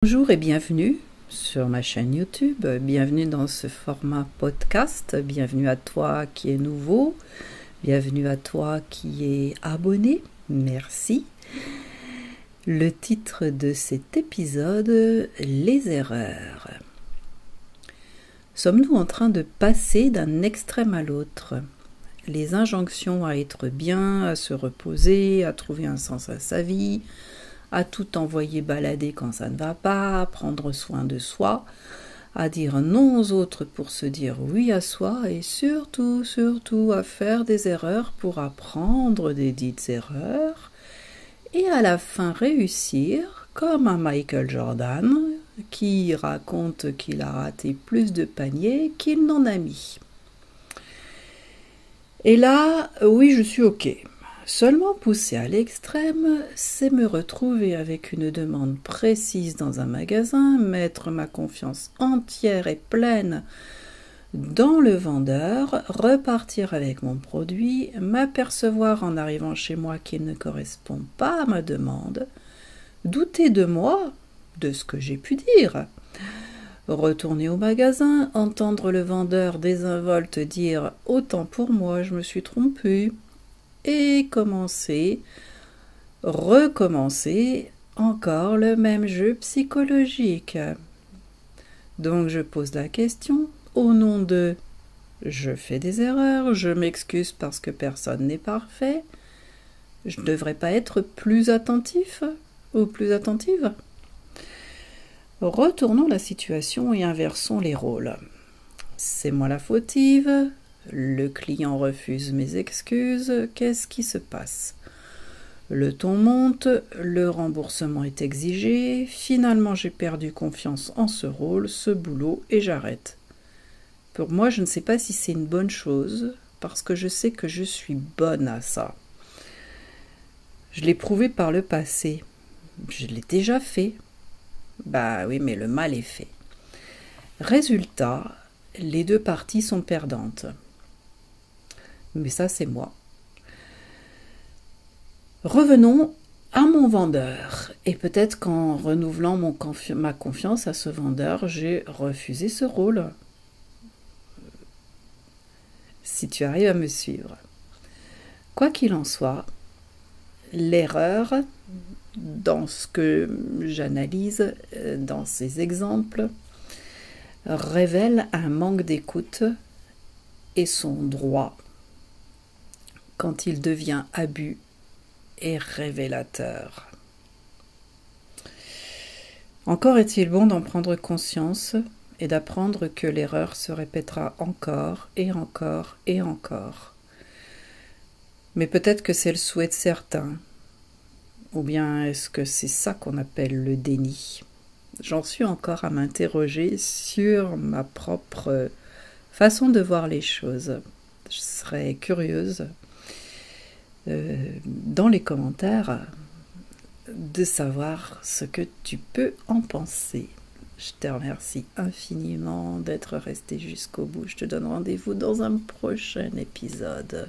Bonjour et bienvenue sur ma chaîne YouTube, bienvenue dans ce format podcast, bienvenue à toi qui est nouveau, bienvenue à toi qui est abonné, merci. Le titre de cet épisode, les erreurs. Sommes-nous en train de passer d'un extrême à l'autre ? Les injonctions à être bien, à se reposer, à trouver un sens à sa vie, à tout envoyer balader quand ça ne va pas, à prendre soin de soi, à dire non aux autres pour se dire oui à soi et surtout à faire des erreurs pour apprendre des dites erreurs et à la fin réussir comme un Michael Jordan qui raconte qu'il a raté plus de paniers qu'il n'en a mis. Et là, oui, je suis OK. Seulement poussé à l'extrême, c'est me retrouver avec une demande précise dans un magasin, mettre ma confiance entière et pleine dans le vendeur, repartir avec mon produit, m'apercevoir en arrivant chez moi qu'il ne correspond pas à ma demande, douter de moi, de ce que j'ai pu dire, retourner au magasin, entendre le vendeur désinvolte dire « Autant pour moi, je me suis trompé », et recommencer encore le même jeu psychologique. Donc je pose la question au nom de je fais des erreurs, je m'excuse parce que personne n'est parfait, je ne devrais pas être plus attentif ou plus attentive. Retournons la situation et inversons les rôles. C'est moi la fautive. Le client refuse mes excuses, qu'est-ce qui se passe ? Le ton monte, le remboursement est exigé, finalement j'ai perdu confiance en ce rôle, ce boulot et j'arrête. Pour moi, je ne sais pas si c'est une bonne chose, parce que je sais que je suis bonne à ça. Je l'ai prouvé par le passé, je l'ai déjà fait. Bah oui, mais le mal est fait. Résultat, les deux parties sont perdantes. Mais ça, c'est moi. Revenons à mon vendeur. Et peut-être qu'en renouvelant ma confiance à ce vendeur, j'ai refusé ce rôle. Si tu arrives à me suivre. Quoi qu'il en soit, l'erreur, dans ce que j'analyse, dans ces exemples, révèle un manque d'écoute et son droit. Quand il devient abus et révélateur. Encore est-il bon d'en prendre conscience et d'apprendre que l'erreur se répétera encore et encore et encore. Mais peut-être que c'est le souhait de certains. Ou bien est-ce que c'est ça qu'on appelle le déni ? J'en suis encore à m'interroger sur ma propre façon de voir les choses. Je serais curieuse dans les commentaires de savoir ce que tu peux en penser. Je te remercie infiniment d'être resté jusqu'au bout. Je te donne rendez-vous dans un prochain épisode.